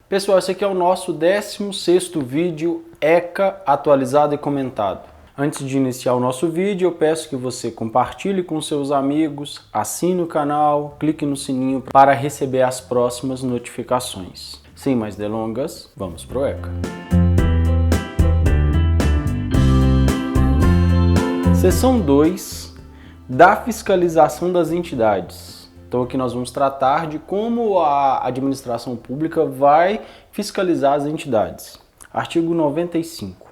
Pessoal, esse aqui é o nosso 16º vídeo ECA atualizado e comentado. Antes de iniciar o nosso vídeo, eu peço que você compartilhe com seus amigos, assine o canal, clique no sininho para receber as próximas notificações. Sem mais delongas, vamos pro ECA. Seção 2 da fiscalização das entidades. Então aqui nós vamos tratar de como a administração pública vai fiscalizar as entidades. Artigo 95.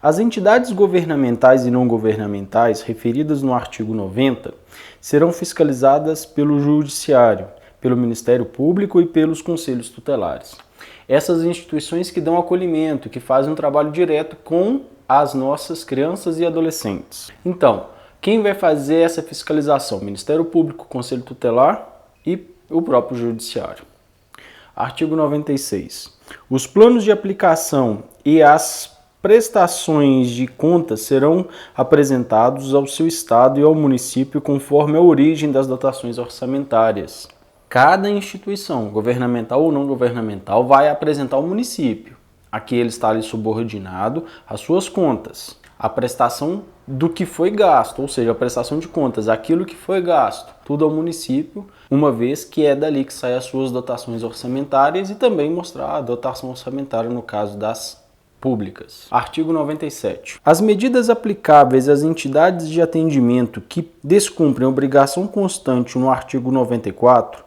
As entidades governamentais e não governamentais referidas no artigo 90 serão fiscalizadas pelo Judiciário, pelo Ministério Público e pelos Conselhos Tutelares. Essas instituições que dão acolhimento, que fazem um trabalho direto com as nossas crianças e adolescentes. Então, quem vai fazer essa fiscalização? Ministério Público, Conselho Tutelar e o próprio Judiciário. Artigo 96. Os planos de aplicação e as prestações de contas serão apresentados ao seu estado e ao município conforme a origem das dotações orçamentárias. Cada instituição, governamental ou não governamental, vai apresentar ao município. Aqui ele está ali subordinado às suas contas. A prestação do que foi gasto, ou seja, a prestação de contas, aquilo que foi gasto, tudo ao município, uma vez que é dali que saem as suas dotações orçamentárias e também mostrar a dotação orçamentária no caso das públicas. Artigo 97. As medidas aplicáveis às entidades de atendimento que descumprem obrigação constante no artigo 94,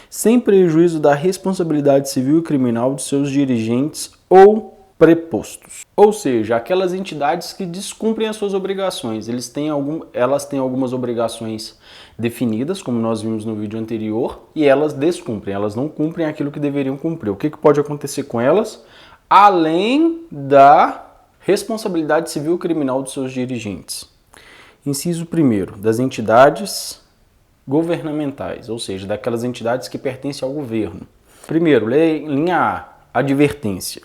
sem prejuízo da responsabilidade civil e criminal de seus dirigentes ou prepostos. Ou seja, aquelas entidades que descumprem as suas obrigações, elas têm algumas obrigações definidas, como nós vimos no vídeo anterior, e elas descumprem, elas não cumprem aquilo que deveriam cumprir. O que pode acontecer com elas? Além da responsabilidade civil e criminal dos seus dirigentes. Inciso 1º, das entidades governamentais, ou seja, daquelas entidades que pertencem ao governo. Primeiro, linha A, advertência.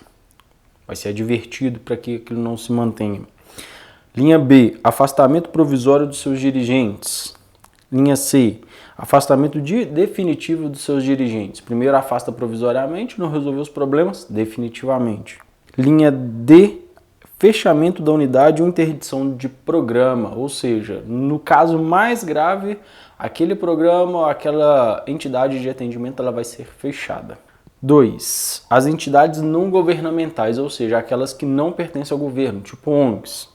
Vai ser advertido para que aquilo não se mantenha. Linha B, afastamento provisório dos seus dirigentes. Linha C, afastamento definitivo dos seus dirigentes. Primeiro afasta provisoriamente, não resolveu os problemas definitivamente. Linha D, fechamento da unidade ou interdição de programa, ou seja, no caso mais grave, aquele programa, aquela entidade de atendimento, ela vai ser fechada. 2. As entidades não governamentais, ou seja, aquelas que não pertencem ao governo, tipo ONGs.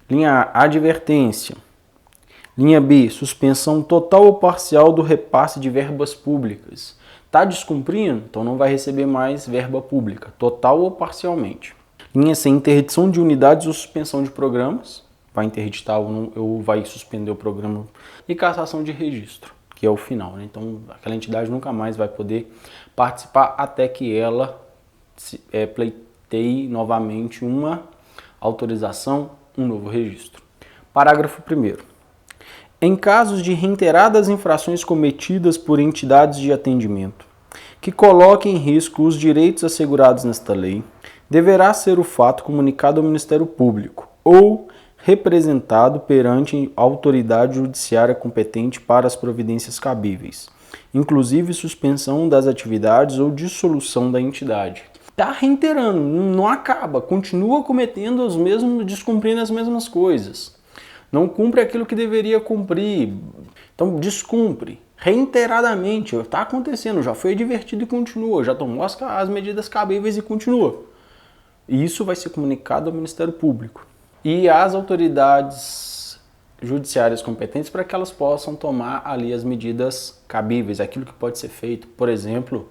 Linha A, advertência. Linha B, suspensão total ou parcial do repasse de verbas públicas. Está descumprindo? Então não vai receber mais verba pública, total ou parcialmente. Linha C, interdição de unidades ou suspensão de programas. Vai interditar ou vai suspender o programa. E cassação de registro, que é o final, né? Então aquela entidade nunca mais vai poder participar até que ela pleiteie novamente uma autorização, um novo registro. Parágrafo 1º. Em casos de reiteradas infrações cometidas por entidades de atendimento que coloquem em risco os direitos assegurados nesta lei, deverá ser o fato comunicado ao Ministério Público ou representado perante a autoridade judiciária competente para as providências cabíveis, inclusive suspensão das atividades ou dissolução da entidade. Está reiterando, não acaba, continua cometendo descumprindo as mesmas coisas. Não cumpre aquilo que deveria cumprir, então descumpre reiteradamente, está acontecendo, já foi advertido e continua, já tomou as medidas cabíveis e continua. E isso vai ser comunicado ao Ministério Público e às autoridades judiciárias competentes para que elas possam tomar ali as medidas cabíveis, aquilo que pode ser feito, por exemplo,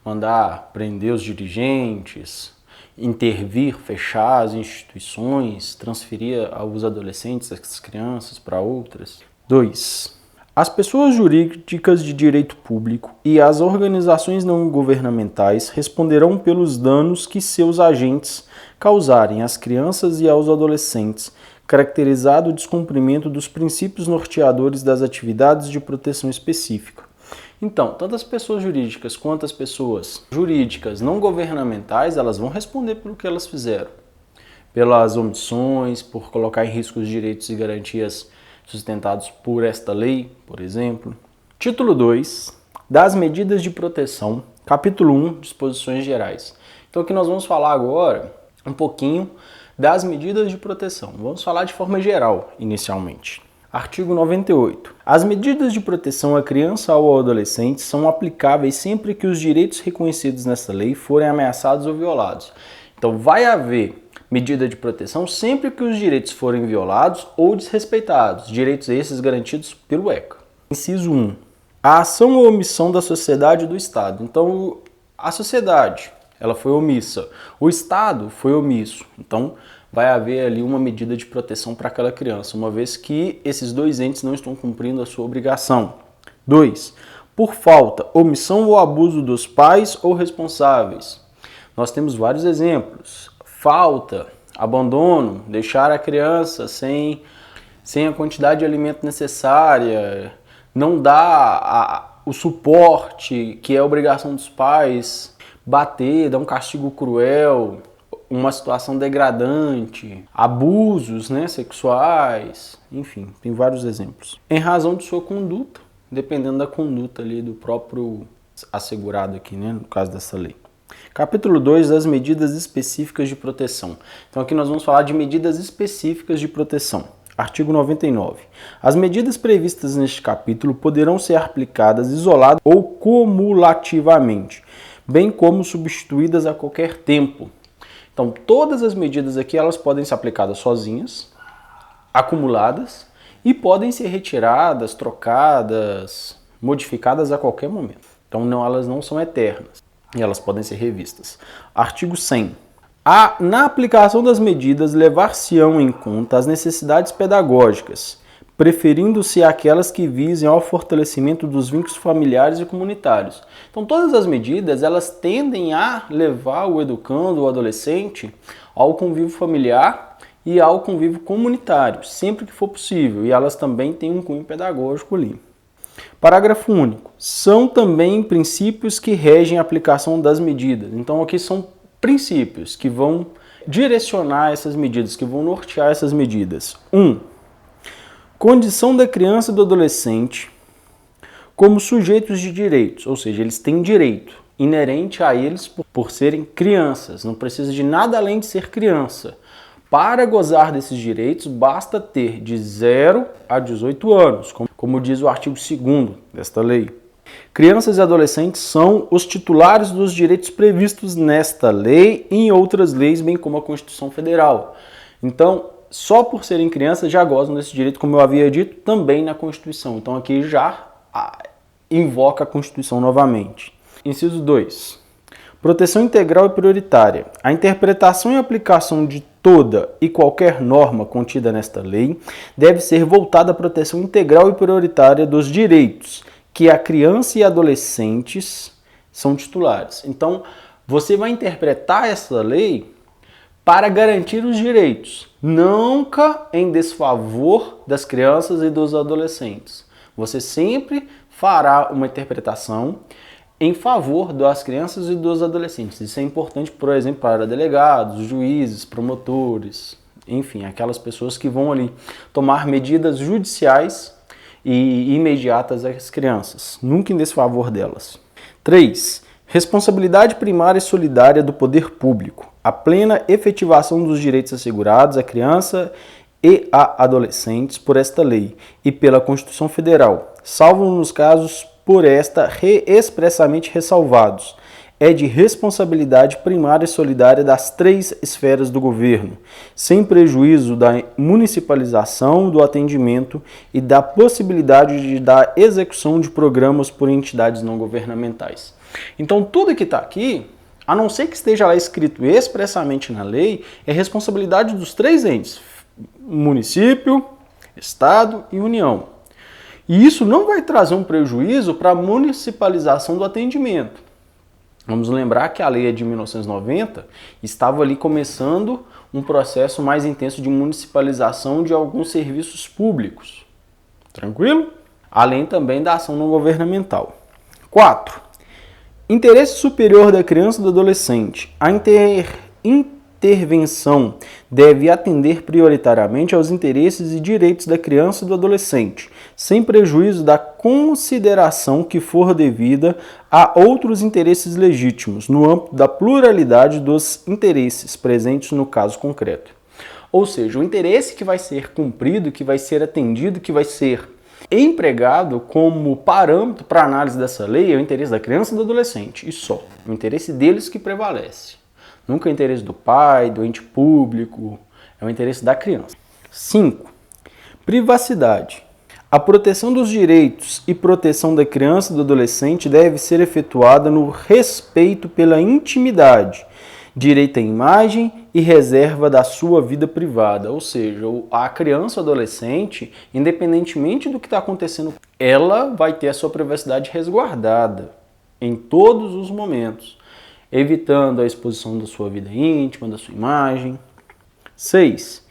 mandar prender os dirigentes, intervir, fechar as instituições, transferir os adolescentes, as crianças para outras. 2. As pessoas jurídicas de direito público e as organizações não governamentais responderão pelos danos que seus agentes causarem às crianças e aos adolescentes, caracterizado o descumprimento dos princípios norteadores das atividades de proteção específica. Então, tanto as pessoas jurídicas quanto as pessoas jurídicas não governamentais, elas vão responder pelo que elas fizeram. Pelas omissões, por colocar em risco os direitos e garantias sustentados por esta lei, por exemplo. Título 2. Das medidas de proteção Capítulo 1, disposições gerais. Então aqui nós vamos falar agora um pouquinho das medidas de proteção. Vamos falar de forma geral, inicialmente. Artigo 98. As medidas de proteção à criança ou ao adolescente são aplicáveis sempre que os direitos reconhecidos nesta lei forem ameaçados ou violados. Então vai haver medida de proteção sempre que os direitos forem violados ou desrespeitados, direitos esses garantidos pelo ECA. Inciso 1. A ação ou omissão da sociedade ou do Estado. Então, a sociedade, ela foi omissa, o Estado foi omisso. Então, vai haver ali uma medida de proteção para aquela criança, uma vez que esses dois entes não estão cumprindo a sua obrigação. 2. Por falta, omissão ou abuso dos pais ou responsáveis. Nós temos vários exemplos. Falta, abandono, deixar a criança sem a quantidade de alimento necessária, não dar o suporte que é obrigação dos pais, bater, dar um castigo cruel, uma situação degradante, abusos, sexuais, enfim, tem vários exemplos. Em razão de sua conduta, dependendo da conduta ali do próprio assegurado aqui, no caso dessa lei. Capítulo 2, das medidas específicas de proteção. Então aqui nós vamos falar de medidas específicas de proteção. Artigo 99. As medidas previstas neste capítulo poderão ser aplicadas isoladas ou cumulativamente, bem como substituídas a qualquer tempo. Então todas as medidas aqui elas podem ser aplicadas sozinhas, acumuladas e podem ser retiradas, trocadas, modificadas a qualquer momento. Então elas não são eternas. E elas podem ser revistas. Artigo 100. Na aplicação das medidas, levar-se-ão em conta as necessidades pedagógicas, preferindo-se aquelas que visem ao fortalecimento dos vínculos familiares e comunitários. Então, todas as medidas, elas tendem a levar o educando, o adolescente, ao convívio familiar e ao convívio comunitário, sempre que for possível. E elas também têm um cunho pedagógico ali. Parágrafo único. São também princípios que regem a aplicação das medidas. Então aqui são princípios que vão direcionar essas medidas, que vão nortear essas medidas. 1. Condição da criança e do adolescente como sujeitos de direitos, ou seja, eles têm direito inerente a eles por serem crianças, não precisa de nada além de ser criança. Para gozar desses direitos, basta ter de 0 a 18 anos, como diz o artigo 2º desta lei. Crianças e adolescentes são os titulares dos direitos previstos nesta lei e em outras leis, bem como a Constituição Federal. Então, só por serem crianças já gozam desse direito, como eu havia dito, também na Constituição. Então aqui já invoca a Constituição novamente. Inciso 2. Proteção integral e prioritária. A interpretação e aplicação de toda e qualquer norma contida nesta lei deve ser voltada à proteção integral e prioritária dos direitos que a criança e adolescentes são titulares. Então, você vai interpretar essa lei para garantir os direitos, nunca em desfavor das crianças e dos adolescentes. Você sempre fará uma interpretação em favor das crianças e dos adolescentes. Isso é importante, por exemplo, para delegados, juízes, promotores, enfim, aquelas pessoas que vão ali tomar medidas judiciais e imediatas às crianças, nunca em desfavor delas. 3. Responsabilidade primária e solidária do poder público. A plena efetivação dos direitos assegurados à criança e a adolescentes por esta lei e pela Constituição Federal, salvo nos casos por esta expressamente ressalvados, é de responsabilidade primária e solidária das 3 esferas do governo, sem prejuízo da municipalização do atendimento e da possibilidade da execução de programas por entidades não governamentais. Então, tudo que está aqui, a não ser que esteja lá escrito expressamente na lei, é responsabilidade dos 3 entes, município, Estado e União. E isso não vai trazer um prejuízo para a municipalização do atendimento. Vamos lembrar que a lei é de 1990, estava ali começando um processo mais intenso de municipalização de alguns serviços públicos. Tranquilo? Além também da ação não governamental. 4. Interesse superior da criança e do adolescente. A intervenção deve atender prioritariamente aos interesses e direitos da criança e do adolescente, sem prejuízo da consideração que for devida a outros interesses legítimos, no âmbito da pluralidade dos interesses presentes no caso concreto. Ou seja, o interesse que vai ser cumprido, que vai ser atendido, que vai ser empregado como parâmetro para análise dessa lei é o interesse da criança e do adolescente, e só. O interesse deles que prevalece. Nunca é o interesse do pai, do ente público, é o interesse da criança. 5. Privacidade. A proteção dos direitos e proteção da criança e do adolescente deve ser efetuada no respeito pela intimidade, direito à imagem e reserva da sua vida privada. Ou seja, a criança ou adolescente, independentemente do que está acontecendo, ela vai ter a sua privacidade resguardada em todos os momentos, evitando a exposição da sua vida íntima, da sua imagem. 6.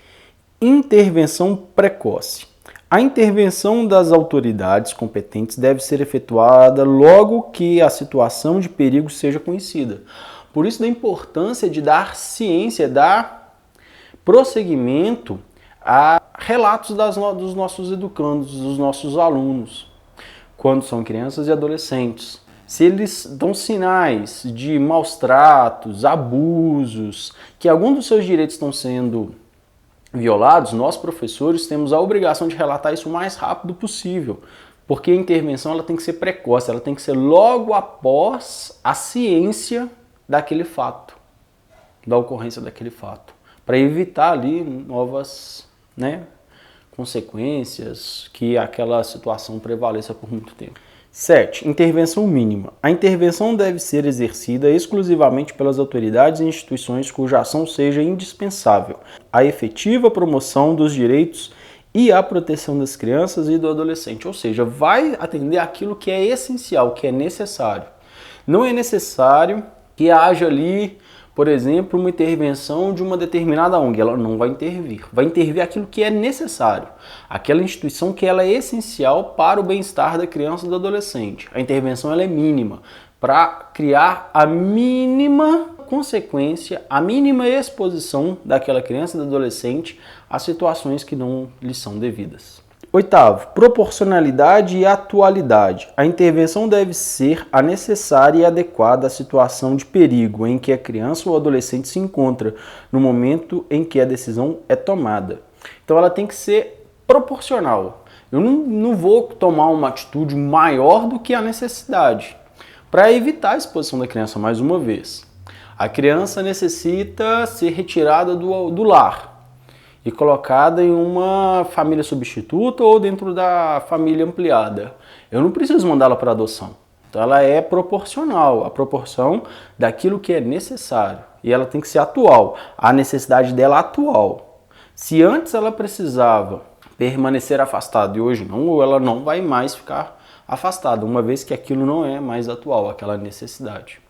Intervenção precoce. A intervenção das autoridades competentes deve ser efetuada logo que a situação de perigo seja conhecida. Por isso da importância de dar ciência, dar prosseguimento a relatos dos nossos educandos, dos nossos alunos, quando são crianças e adolescentes. Se eles dão sinais de maus tratos, abusos, que algum dos seus direitos estão sendo violados, nós professores temos a obrigação de relatar isso o mais rápido possível, porque a intervenção ela tem que ser precoce, ela tem que ser logo após a ciência daquele fato, da ocorrência daquele fato, para evitar ali novas consequências, que aquela situação prevaleça por muito tempo. 7. Intervenção mínima. A intervenção deve ser exercida exclusivamente pelas autoridades e instituições cuja ação seja indispensável à efetiva promoção dos direitos e à proteção das crianças e do adolescente. Ou seja, vai atender aquilo que é essencial, que é necessário. Não é necessário que haja ali, por exemplo, uma intervenção de uma determinada ONG, ela não vai intervir. Vai intervir aquilo que é necessário, aquela instituição que ela é essencial para o bem-estar da criança e do adolescente. A intervenção ela é mínima, para criar a mínima consequência, a mínima exposição daquela criança e do adolescente a situações que não lhes são devidas. 8º, proporcionalidade e atualidade. A intervenção deve ser a necessária e adequada à situação de perigo em que a criança ou adolescente se encontra no momento em que a decisão é tomada. Então ela tem que ser proporcional. Eu não vou tomar uma atitude maior do que a necessidade para evitar a exposição da criança mais uma vez. A criança necessita ser retirada do lar e colocada em uma família substituta ou dentro da família ampliada. Eu não preciso mandá-la para adoção. Então ela é proporcional, a proporção daquilo que é necessário. E ela tem que ser atual, a necessidade dela atual. Se antes ela precisava permanecer afastada e hoje não, ela não vai mais ficar afastada, uma vez que aquilo não é mais atual, aquela necessidade.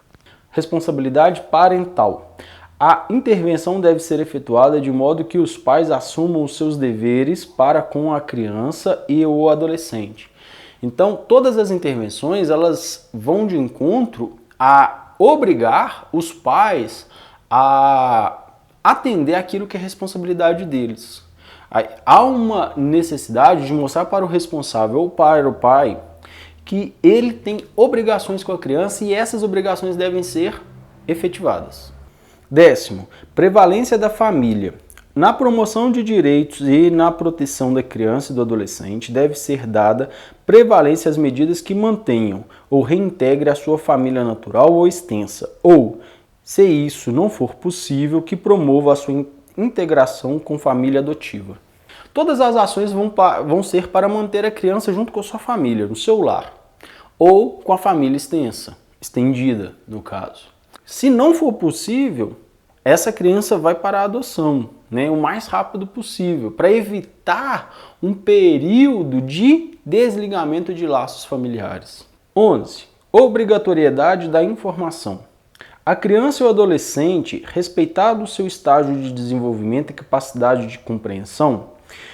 Responsabilidade parental. A intervenção deve ser efetuada de modo que os pais assumam os seus deveres para com a criança e o adolescente. Então, todas as intervenções elas vão de encontro a obrigar os pais a atender aquilo que é responsabilidade deles. Há uma necessidade de mostrar para o responsável ou para o pai que ele tem obrigações com a criança e essas obrigações devem ser efetivadas. 10º, prevalência da família. Na promoção de direitos e na proteção da criança e do adolescente deve ser dada prevalência às medidas que mantenham ou reintegrem a sua família natural ou extensa, ou, se isso não for possível, que promova a sua integração com família adotiva. Todas as ações vão ser para manter a criança junto com a sua família, no seu lar, ou com a família estendida, no caso. Se não for possível, essa criança vai para a adoção, o mais rápido possível, para evitar um período de desligamento de laços familiares. 11. Obrigatoriedade da informação. A criança e o adolescente, respeitado o seu estágio de desenvolvimento e capacidade de compreensão,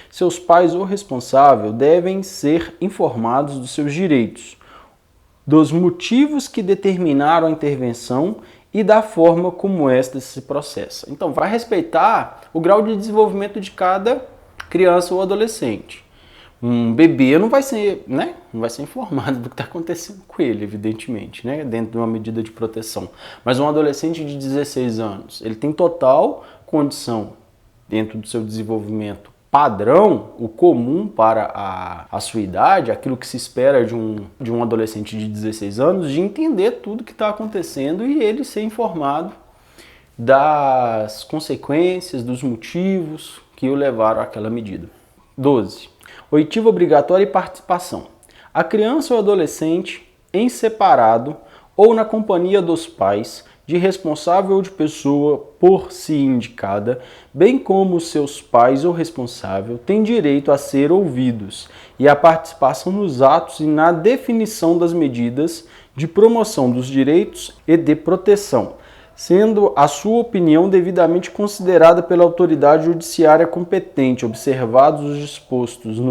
seus pais ou responsável devem ser informados dos seus direitos, dos motivos que determinaram a intervenção e da forma como esta se processa. Então, vai respeitar o grau de desenvolvimento de cada criança ou adolescente. Um bebê não vai ser, né? Não vai ser informado do que está acontecendo com ele, evidentemente, né? Dentro de uma medida de proteção. Mas um adolescente de 16 anos, ele tem total condição, dentro do seu desenvolvimento padrão, o comum para a sua idade, aquilo que se espera de um adolescente de 16 anos, de entender tudo que está acontecendo e ele ser informado das consequências, dos motivos que o levaram àquela medida. 12. Oitiva obrigatória e participação. A criança ou adolescente, em separado ou na companhia dos pais, de responsável ou de pessoa por si indicada, bem como seus pais ou responsável, tem direito a ser ouvidos e a participação nos atos e na definição das medidas de promoção dos direitos e de proteção, sendo a sua opinião devidamente considerada pela autoridade judiciária competente, observados os dispostos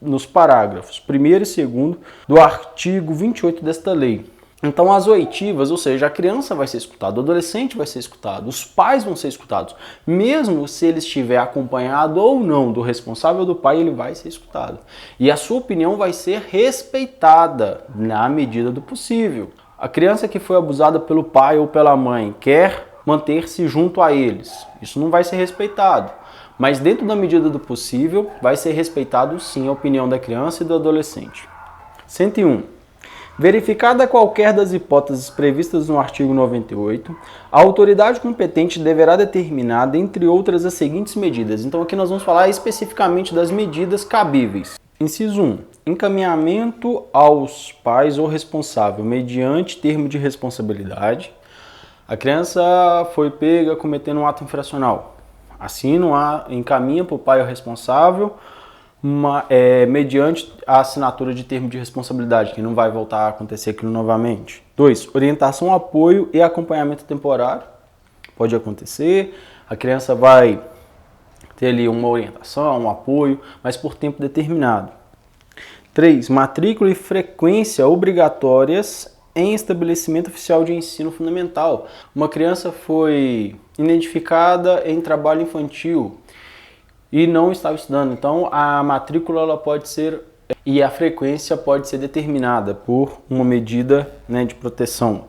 nos parágrafos 1º e 2º do artigo 28 desta lei. Então as oitivas, ou seja, a criança vai ser escutada, o adolescente vai ser escutado, os pais vão ser escutados. Mesmo se ele estiver acompanhado ou não do responsável do pai, ele vai ser escutado. E a sua opinião vai ser respeitada na medida do possível. A criança que foi abusada pelo pai ou pela mãe quer manter-se junto a eles. Isso não vai ser respeitado. Mas dentro da medida do possível, vai ser respeitado sim a opinião da criança e do adolescente. 101. Verificada qualquer das hipóteses previstas no artigo 98, a autoridade competente deverá determinar, dentre outras, as seguintes medidas. Então aqui nós vamos falar especificamente das medidas cabíveis. Inciso 1. Encaminhamento aos pais ou responsável mediante termo de responsabilidade. A criança foi pega cometendo um ato infracional. Encaminha para o pai ou responsável mediante a assinatura de termo de responsabilidade, que não vai voltar a acontecer aquilo novamente. 2. Orientação, apoio e acompanhamento temporário. Pode acontecer, a criança vai ter ali uma orientação, um apoio, mas por tempo determinado. 3. Matrícula e frequência obrigatórias em estabelecimento oficial de ensino fundamental. Uma criança foi identificada em trabalho infantil e não estava estudando, então a matrícula ela pode ser e a frequência pode ser determinada por uma medida, né, de proteção.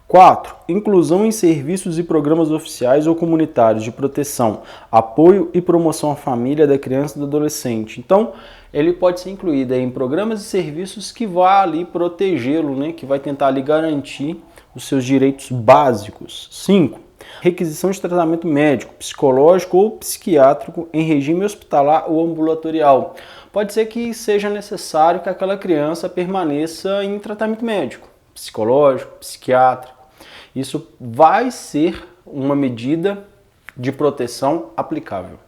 4. Inclusão em serviços e programas oficiais ou comunitários de proteção, apoio e promoção à família da criança e do adolescente. Então, ele pode ser incluído em programas e serviços que vai ali protegê-lo, né, que vai tentar ali garantir os seus direitos básicos. 5. Requisição de tratamento médico, psicológico ou psiquiátrico em regime hospitalar ou ambulatorial. Pode ser que seja necessário que aquela criança permaneça em tratamento médico, psicológico, psiquiátrico. Isso vai ser uma medida de proteção aplicável,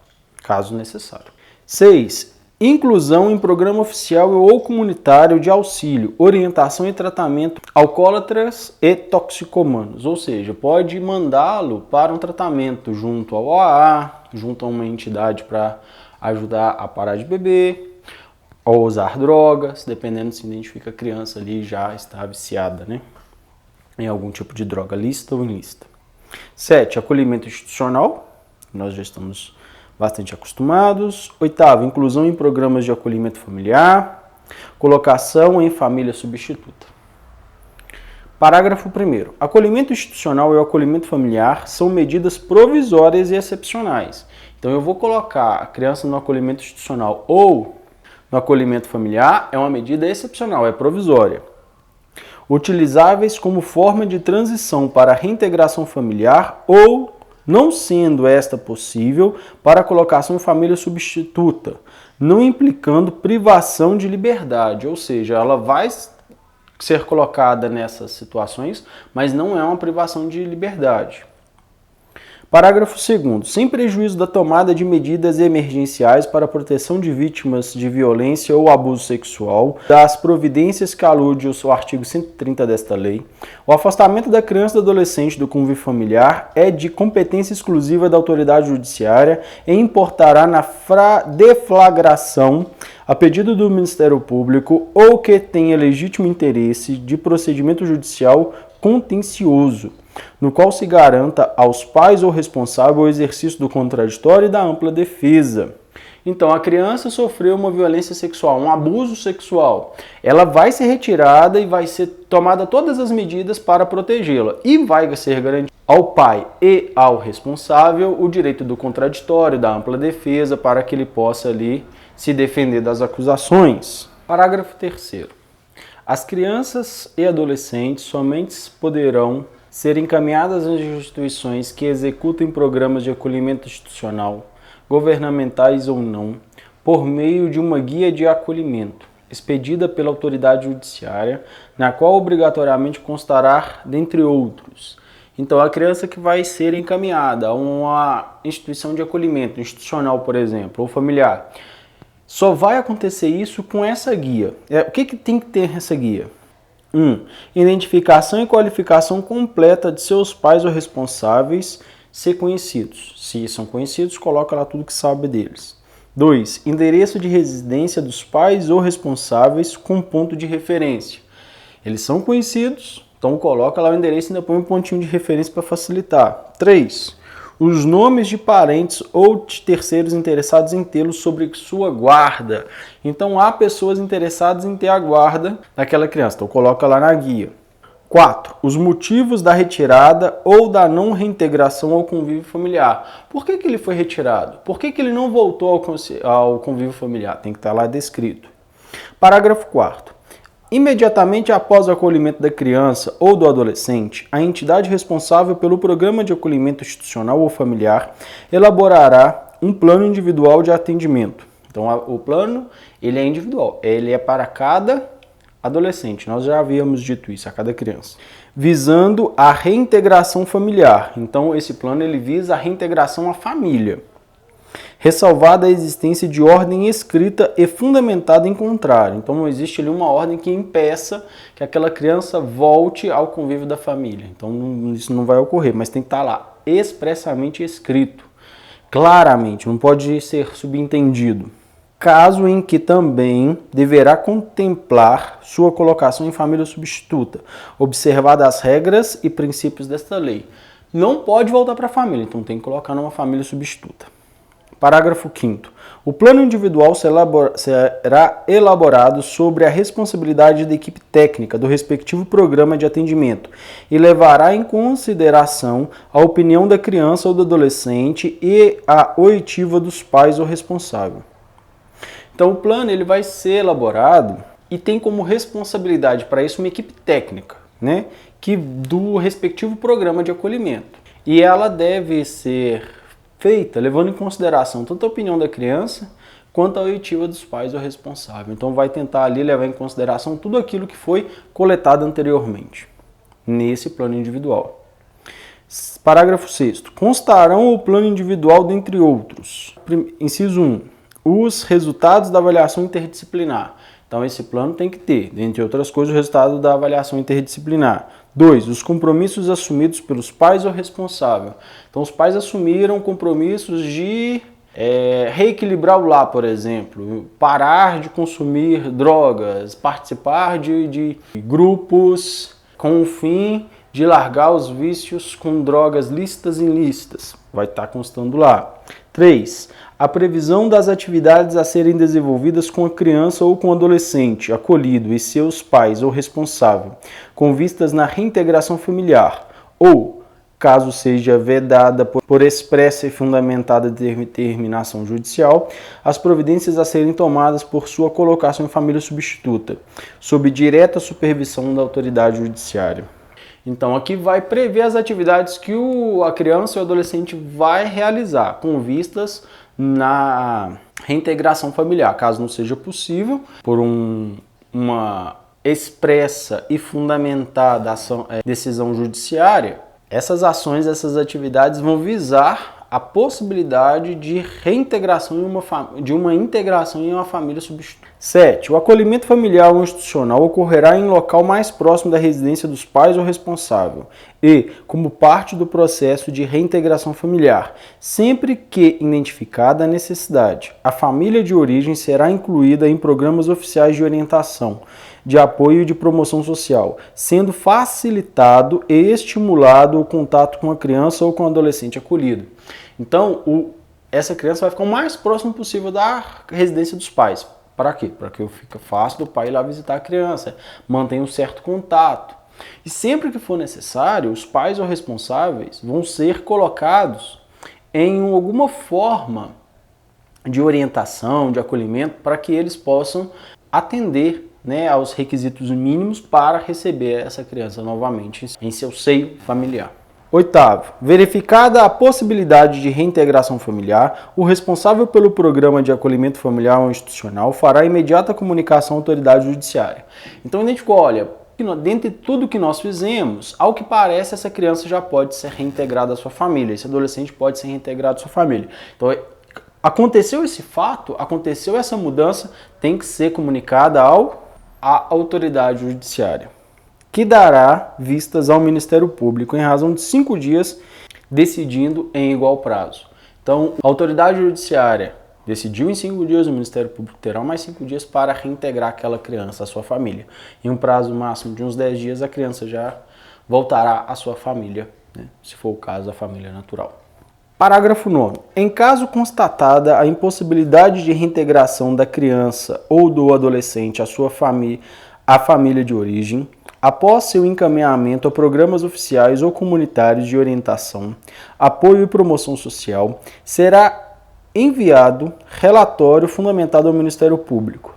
caso necessário. 6. Inclusão em programa oficial ou comunitário de auxílio, orientação e tratamento alcoólatras e toxicomanos, ou seja, pode mandá-lo para um tratamento junto ao OAA, junto a uma entidade para ajudar a parar de beber ou usar drogas, dependendo se identifica a criança ali já está viciada, né, em algum tipo de droga lícita ou ilícita. 7. Acolhimento institucional, nós já estamos bastante acostumados. 8. Inclusão em programas de acolhimento familiar, colocação em família substituta. Parágrafo 1º. Acolhimento institucional e o acolhimento familiar são medidas provisórias e excepcionais. Então eu vou colocar a criança no acolhimento institucional ou no acolhimento familiar, é uma medida excepcional, é provisória. Utilizáveis como forma de transição para a reintegração familiar ou, não sendo esta possível, para a colocação em família substituta, não implicando privação de liberdade, ou seja, ela vai ser colocada nessas situações, mas não é uma privação de liberdade. Parágrafo 2º. Sem prejuízo da tomada de medidas emergenciais para a proteção de vítimas de violência ou abuso sexual, das providências que alude ao artigo 130 desta lei, o afastamento da criança e do adolescente do convívio familiar é de competência exclusiva da autoridade judiciária e importará na deflagração, a pedido do Ministério Público ou que tenha legítimo interesse de procedimento judicial contencioso, no qual se garanta aos pais ou responsável o exercício do contraditório e da ampla defesa. Então, a criança sofreu uma violência sexual, um abuso sexual. Ela vai ser retirada e vai ser tomada todas as medidas para protegê-la. E vai ser garantido ao pai e ao responsável o direito do contraditório, da ampla defesa, para que ele possa ali se defender das acusações. Parágrafo 3º. As crianças e adolescentes somente poderão ser encaminhadas às instituições que executem programas de acolhimento institucional, governamentais ou não, por meio de uma guia de acolhimento, expedida pela autoridade judiciária, na qual obrigatoriamente constará, dentre outros. Então, a criança que vai ser encaminhada a uma instituição de acolhimento, institucional, por exemplo, ou familiar, só vai acontecer isso com essa guia. O que tem que ter essa guia? 1. Identificação e qualificação completa de seus pais ou responsáveis, ser conhecidos. Se são conhecidos, coloca lá tudo que sabe deles. 2. Endereço de residência dos pais ou responsáveis com ponto de referência. Eles são conhecidos, então coloca lá o endereço e ainda põe um pontinho de referência para facilitar. 3. Os nomes de parentes ou de terceiros interessados em tê-los sob sua guarda. Então há pessoas interessadas em ter a guarda daquela criança, então coloca lá na guia. 4. Os motivos da retirada ou da não reintegração ao convívio familiar. Por que ele foi retirado? Por que ele não voltou ao convívio familiar? Tem que estar lá descrito. Parágrafo 4º. Imediatamente após o acolhimento da criança ou do adolescente, a entidade responsável pelo programa de acolhimento institucional ou familiar elaborará um plano individual de atendimento. Então, o plano ele é individual, ele é para cada adolescente, nós já havíamos dito isso, a cada criança, visando a reintegração familiar. Então, esse plano ele visa a reintegração à família, ressalvada a existência de ordem escrita e fundamentada em contrário. Então, não existe ali uma ordem que impeça que aquela criança volte ao convívio da família. Então, isso não vai ocorrer, mas tem que estar lá expressamente escrito, claramente, não pode ser subentendido. Caso em que também deverá contemplar sua colocação em família substituta, observadas as regras e princípios desta lei. Não pode voltar para a família, então tem que colocar numa família substituta. Parágrafo 5º. O plano individual será elaborado sobre a responsabilidade da equipe técnica do respectivo programa de atendimento e levará em consideração a opinião da criança ou do adolescente e a oitiva dos pais ou responsável. Então, o plano ele vai ser elaborado e tem como responsabilidade para isso uma equipe técnica, né, do respectivo programa de acolhimento. E ela deve ser feita levando em consideração tanto a opinião da criança quanto a oitiva dos pais ou responsável. Então, vai tentar ali levar em consideração tudo aquilo que foi coletado anteriormente nesse plano individual. Parágrafo 6º. Constarão o plano individual dentre outros. Inciso 1. Os resultados da avaliação interdisciplinar. Então, esse plano tem que ter, dentre outras coisas, o resultado da avaliação interdisciplinar. 2. Os compromissos assumidos pelos pais ou responsável. Então, os pais assumiram compromissos de reequilibrar o lar, por exemplo, parar de consumir drogas, participar de grupos com o fim de largar os vícios com drogas lícitas e ilícitas. Vai estar constando lá. 3. A previsão das atividades a serem desenvolvidas com a criança ou com o adolescente acolhido e seus pais ou responsável, com vistas na reintegração familiar, ou, caso seja vedada por expressa e fundamentada determinação judicial, as providências a serem tomadas por sua colocação em família substituta, sob direta supervisão da autoridade judiciária. Então, aqui vai prever as atividades que a criança e o adolescente vai realizar, com vistas na reintegração familiar, caso não seja possível, por uma expressa e fundamentada decisão judiciária. Essas ações, essas atividades vão visar a possibilidade de reintegração de uma integração em uma família substituta. 7. O acolhimento familiar ou institucional ocorrerá em local mais próximo da residência dos pais ou responsável e, como parte do processo de reintegração familiar, sempre que identificada a necessidade, a família de origem será incluída em programas oficiais de orientação, de apoio e de promoção social, sendo facilitado e estimulado o contato com a criança ou com o adolescente acolhido. Então, essa criança vai ficar o mais próximo possível da residência dos pais. Para quê? Para que fique fácil do pai ir lá visitar a criança, mantenha um certo contato. E sempre que for necessário, os pais ou responsáveis vão ser colocados em alguma forma de orientação, de acolhimento, para que eles possam atender, né, aos requisitos mínimos para receber essa criança novamente em seu seio familiar. Oitavo, verificada a possibilidade de reintegração familiar, o responsável pelo programa de acolhimento familiar ou institucional fará imediata comunicação à autoridade judiciária. Então identificou, olha, dentre tudo que nós fizemos, ao que parece essa criança já pode ser reintegrada à sua família, esse adolescente pode ser reintegrado à sua família. Então aconteceu esse fato, aconteceu essa mudança, tem que ser comunicada à autoridade judiciária, que dará vistas ao Ministério Público em razão de 5 dias, decidindo em igual prazo. Então, a autoridade judiciária decidiu em 5 dias, o Ministério Público terá mais 5 dias para reintegrar aquela criança à sua família. Em um prazo máximo de uns 10 dias, a criança já voltará à sua família, né? Se for o caso, a família natural. Parágrafo 9. Em caso constatada a impossibilidade de reintegração da criança ou do adolescente à família de origem, após seu encaminhamento a programas oficiais ou comunitários de orientação, apoio e promoção social, será enviado relatório fundamentado ao Ministério Público,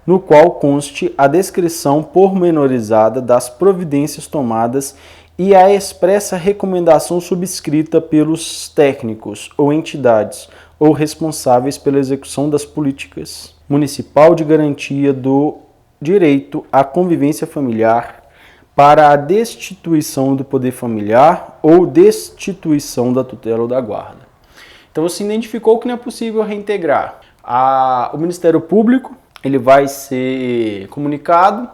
no qual conste a descrição pormenorizada das providências tomadas e a expressa recomendação subscrita pelos técnicos ou entidades ou responsáveis pela execução das políticas municipal de garantia do direito à convivência familiar para a destituição do poder familiar ou destituição da tutela ou da guarda. Então se identificou que não é possível reintegrar. O Ministério Público ele vai ser comunicado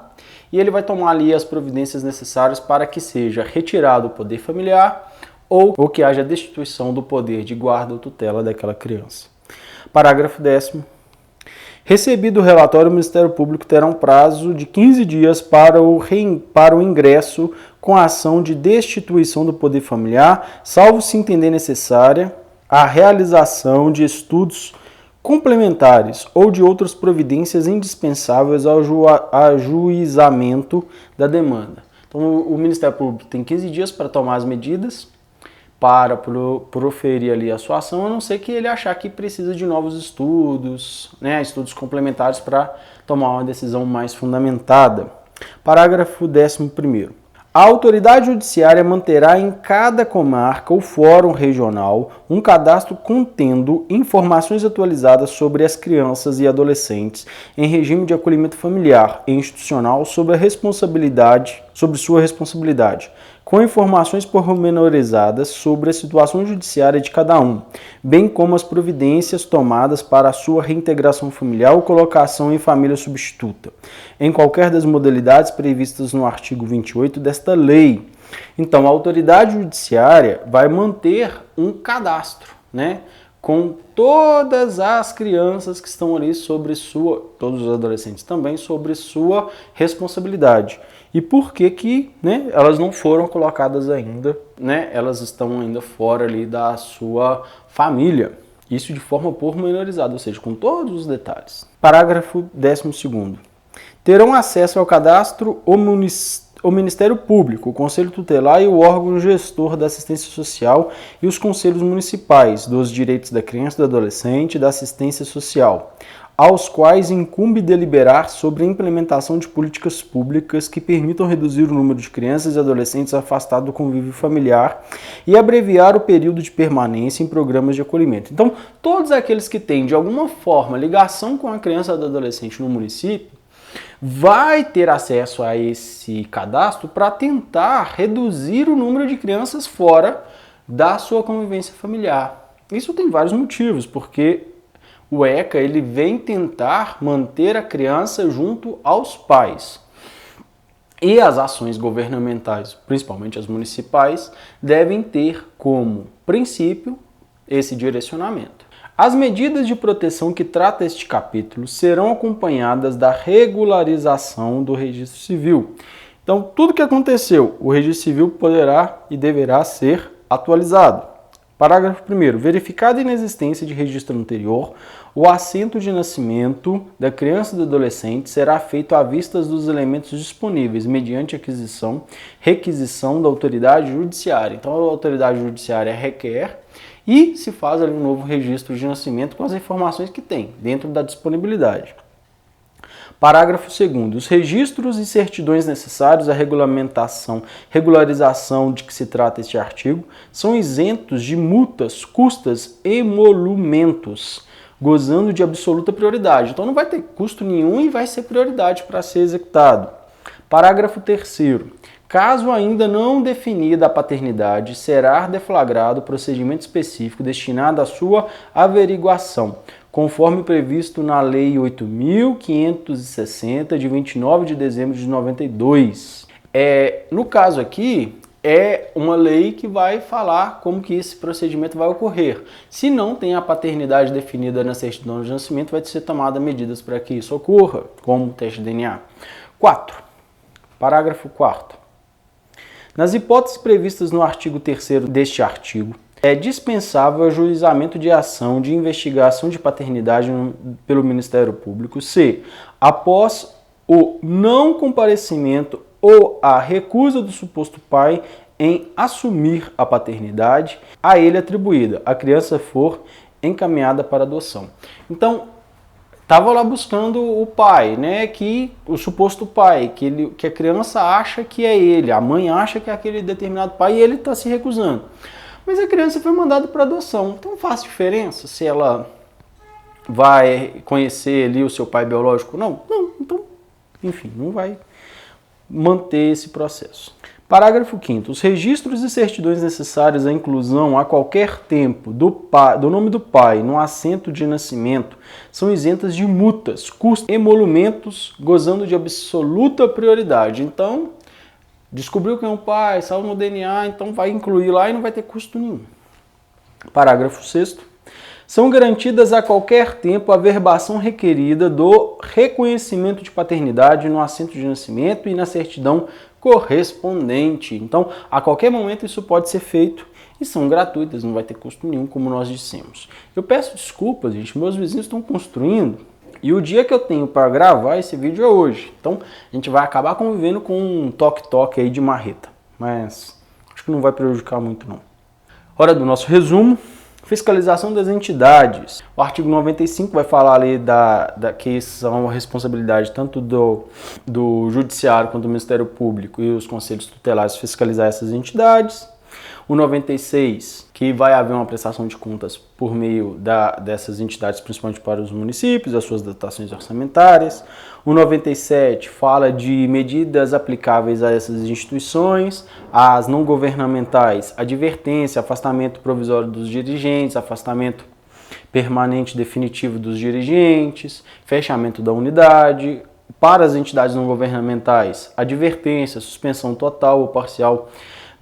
e ele vai tomar ali as providências necessárias para que seja retirado o poder familiar ou que haja destituição do poder de guarda ou tutela daquela criança. Parágrafo 10º. Recebido o relatório, o Ministério Público terá um prazo de 15 dias para o ingresso com a ação de destituição do poder familiar, salvo se entender necessária a realização de estudos complementares ou de outras providências indispensáveis ao ajuizamento da demanda. Então, o Ministério Público tem 15 dias para tomar as medidas para proferir ali a sua ação, a não ser que ele achar que precisa de novos estudos, né, estudos complementares para tomar uma decisão mais fundamentada. Parágrafo 11º. A autoridade judiciária manterá em cada comarca ou fórum regional um cadastro contendo informações atualizadas sobre as crianças e adolescentes em regime de acolhimento familiar e institucional sobre sua responsabilidade, com informações pormenorizadas sobre a situação judiciária de cada um, bem como as providências tomadas para a sua reintegração familiar ou colocação em família substituta, em qualquer das modalidades previstas no artigo 28 desta lei. Então, a autoridade judiciária vai manter um cadastro, né, com todas as crianças que estão ali todos os adolescentes também, sobre sua responsabilidade. E por que né, elas não foram colocadas ainda, né, elas estão ainda fora ali da sua família. Isso de forma pormenorizada, ou seja, com todos os detalhes. Parágrafo 12º. Terão acesso ao cadastro o Ministério Público, o Conselho Tutelar e o órgão gestor da assistência social e os conselhos municipais dos direitos da criança e do adolescente e da assistência social, aos quais incumbe deliberar sobre a implementação de políticas públicas que permitam reduzir o número de crianças e adolescentes afastados do convívio familiar e abreviar o período de permanência em programas de acolhimento. Então, todos aqueles que têm, de alguma forma, ligação com a criança e o adolescente no município, vai ter acesso a esse cadastro para tentar reduzir o número de crianças fora da sua convivência familiar. Isso tem vários motivos, porque o ECA ele vem tentar manter a criança junto aos pais. E as ações governamentais, principalmente as municipais, devem ter como princípio esse direcionamento. As medidas de proteção que trata este capítulo serão acompanhadas da regularização do registro civil. Então, tudo que aconteceu, o registro civil poderá e deverá ser atualizado. Parágrafo 1º. Verificada a inexistência de registro anterior, o assento de nascimento da criança e do adolescente será feito à vista dos elementos disponíveis, mediante requisição da autoridade judiciária. Então, a autoridade judiciária requer e se faz ali um novo registro de nascimento com as informações que tem, dentro da disponibilidade. Parágrafo 2º. Os registros e certidões necessários à regularização de que se trata este artigo são isentos de multas, custas e emolumentos, gozando de absoluta prioridade. Então não vai ter custo nenhum e vai ser prioridade para ser executado. Parágrafo 3º. Caso ainda não definida a paternidade, será deflagrado procedimento específico destinado à sua averiguação, conforme previsto na Lei 8.560, de 29 de dezembro de 92. No caso aqui, é uma lei que vai falar como que esse procedimento vai ocorrer. Se não tem a paternidade definida na certidão de nascimento, vai ser tomada medidas para que isso ocorra, como o teste de DNA. 4. Parágrafo 4º. Nas hipóteses previstas no artigo 3º deste artigo, é dispensável o ajuizamento de ação de investigação de paternidade pelo Ministério Público se, após o não comparecimento ou a recusa do suposto pai em assumir a paternidade a ele atribuída, a criança for encaminhada para adoção. Então, estava lá buscando o pai, né? O suposto pai, que a criança acha que é ele, a mãe acha que é aquele determinado pai e ele está se recusando. Mas a criança foi mandada para adoção. Então faz diferença se ela vai conhecer ali o seu pai biológico? Não. Então, enfim, não vai manter esse processo. Parágrafo 5º. Os registros e certidões necessários à inclusão a qualquer tempo do nome do pai no assento de nascimento são isentas de multas, custos e emolumentos, gozando de absoluta prioridade. Então, descobriu quem é o pai, saiu no DNA, então vai incluir lá e não vai ter custo nenhum. Parágrafo 6º. São garantidas a qualquer tempo a verbação requerida do reconhecimento de paternidade no assento de nascimento e na certidão correspondente. Então, a qualquer momento isso pode ser feito e são gratuitas, não vai ter custo nenhum, como nós dissemos. Eu peço desculpas, gente, meus vizinhos estão construindo e o dia que eu tenho para gravar esse vídeo é hoje. Então, a gente vai acabar convivendo com um toque-toque aí de marreta, mas acho que não vai prejudicar muito não. Hora do nosso resumo. Fiscalização das entidades. O artigo 95 vai falar ali que são a responsabilidade tanto do Judiciário quanto do Ministério Público e os conselhos tutelares fiscalizar essas entidades. O 96, que vai haver uma prestação de contas por meio dessas entidades, principalmente para os municípios, as suas dotações orçamentárias. O 97 fala de medidas aplicáveis a essas instituições, as não governamentais, advertência, afastamento provisório dos dirigentes, afastamento permanente definitivo dos dirigentes, fechamento da unidade. Para as entidades não governamentais, advertência, suspensão total ou parcial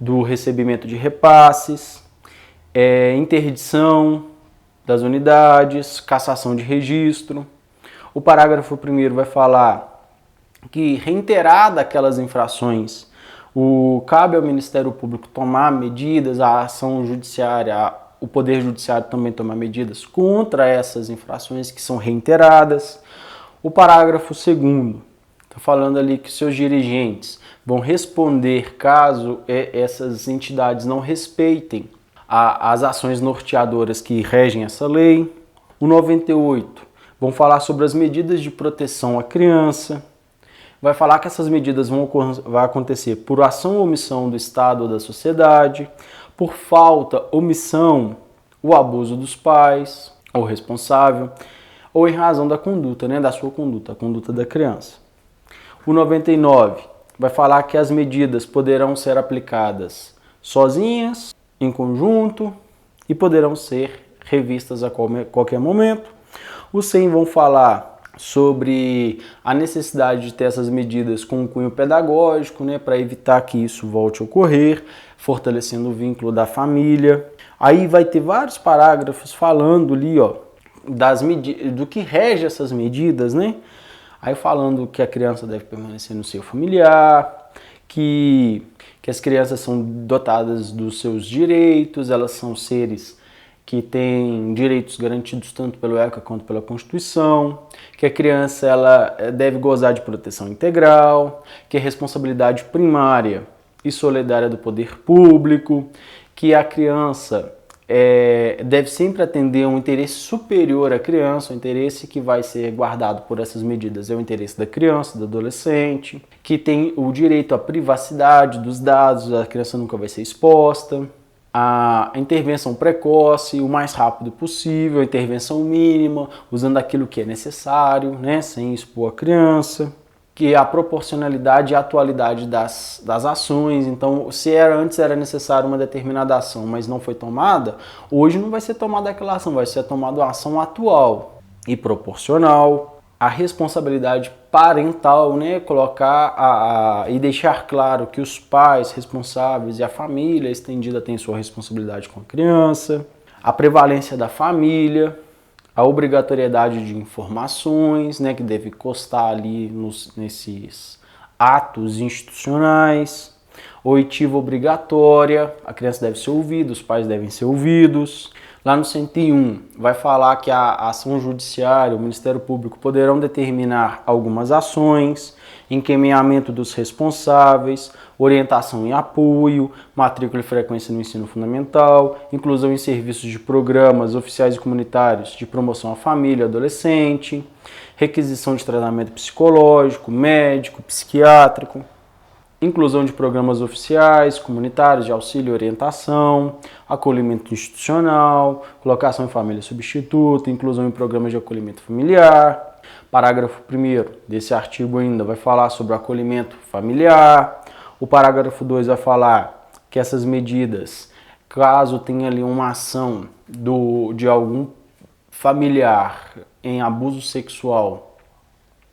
do recebimento de repasses, interdição das unidades, cassação de registro. O parágrafo 1º vai falar que, reiterada aquelas infrações, cabe ao Ministério Público tomar medidas, a ação judiciária, o Poder Judiciário também tomar medidas contra essas infrações que são reiteradas. O parágrafo 2º está falando ali que seus dirigentes vão responder caso essas entidades não respeitem as ações norteadoras que regem essa lei. O 98 vão falar sobre as medidas de proteção à criança. Vai falar que essas medidas vão acontecer por ação ou omissão do Estado ou da sociedade, por falta, omissão, o abuso dos pais ou responsável, ou em razão da conduta, da sua conduta, a conduta da criança. O 99 vai falar que as medidas poderão ser aplicadas sozinhas, em conjunto e poderão ser revistas a qualquer momento. Os 100 vão falar sobre a necessidade de ter essas medidas com um cunho pedagógico, para evitar que isso volte a ocorrer, fortalecendo o vínculo da família. Aí vai ter vários parágrafos falando ali, do que rege essas medidas, Aí falando que a criança deve permanecer no seio familiar, que as crianças são dotadas dos seus direitos, elas são seres que têm direitos garantidos tanto pelo ECA quanto pela Constituição, que a criança ela deve gozar de proteção integral, que é responsabilidade primária e solidária do poder público, que a criança deve sempre atender a um interesse superior à criança, o interesse que vai ser guardado por essas medidas é o interesse da criança, do adolescente, que tem o direito à privacidade dos dados, a criança nunca vai ser exposta, a intervenção precoce, o mais rápido possível, a intervenção mínima, usando aquilo que é necessário, né, sem expor a criança, que é a proporcionalidade e a atualidade das ações. Então, se antes era necessário uma determinada ação, mas não foi tomada, hoje não vai ser tomada aquela ação, vai ser tomada a ação atual e proporcional. A responsabilidade parental, né, colocar e deixar claro que os pais responsáveis e a família estendida tem sua responsabilidade com a criança. A prevalência da família, a obrigatoriedade de informações, né, que deve constar ali nesses atos institucionais, oitiva obrigatória, a criança deve ser ouvida, os pais devem ser ouvidos. Lá no 101 vai falar que a ação judiciária, o Ministério Público poderão determinar algumas ações, encaminhamento dos responsáveis, orientação e apoio, matrícula e frequência no ensino fundamental, inclusão em serviços de programas oficiais e comunitários de promoção à família e adolescente, requisição de tratamento psicológico, médico, psiquiátrico, inclusão de programas oficiais, comunitários de auxílio e orientação, acolhimento institucional, colocação em família substituta, inclusão em programas de acolhimento familiar. Parágrafo 1º desse artigo ainda vai falar sobre o acolhimento familiar. O parágrafo 2 vai falar que essas medidas, caso tenha ali uma ação de algum familiar em abuso sexual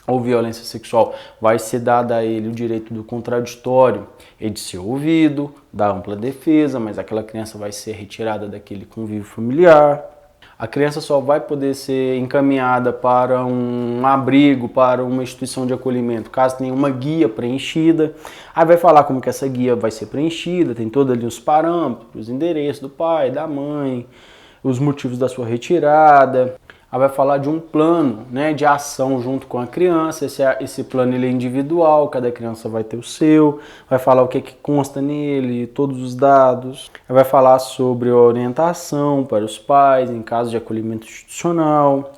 ou violência sexual, vai ser dado a ele o direito do contraditório e de ser ouvido, da ampla defesa, mas aquela criança vai ser retirada daquele convívio familiar. A criança só vai poder ser encaminhada para um abrigo, para uma instituição de acolhimento, caso tenha uma guia preenchida. Aí vai falar como que essa guia vai ser preenchida, tem todos ali os parâmetros, os endereços do pai, da mãe, os motivos da sua retirada. Aí vai falar de um plano, né, de ação junto com a criança. Esse plano ele é individual, cada criança vai ter o seu. Vai falar o que consta nele, todos os dados. Aí vai falar sobre a orientação para os pais em caso de acolhimento institucional.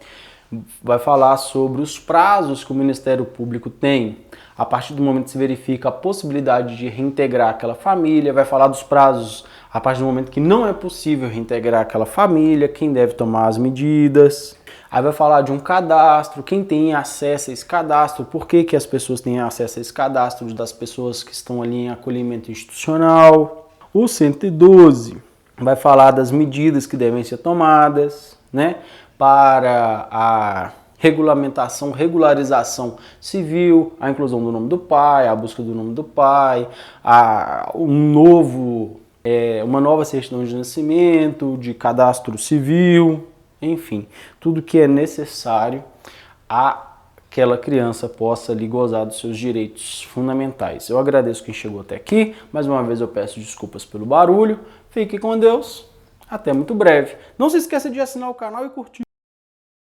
Vai falar sobre os prazos que o Ministério Público tem a partir do momento que se verifica a possibilidade de reintegrar aquela família. Vai falar dos prazos a partir do momento que não é possível reintegrar aquela família, quem deve tomar as medidas. Aí vai falar de um cadastro, quem tem acesso a esse cadastro, por que as pessoas têm acesso a esse cadastro das pessoas que estão ali em acolhimento institucional. O 112 vai falar das medidas que devem ser tomadas, né, para a regularização civil, a inclusão do nome do pai, a busca do nome do pai, uma nova certidão de nascimento, de cadastro civil, enfim, tudo que é necessário aquela criança possa ali gozar dos seus direitos fundamentais. Eu agradeço quem chegou até aqui, mais uma vez eu peço desculpas pelo barulho, fique com Deus, até muito breve. Não se esqueça de assinar o canal e curtir.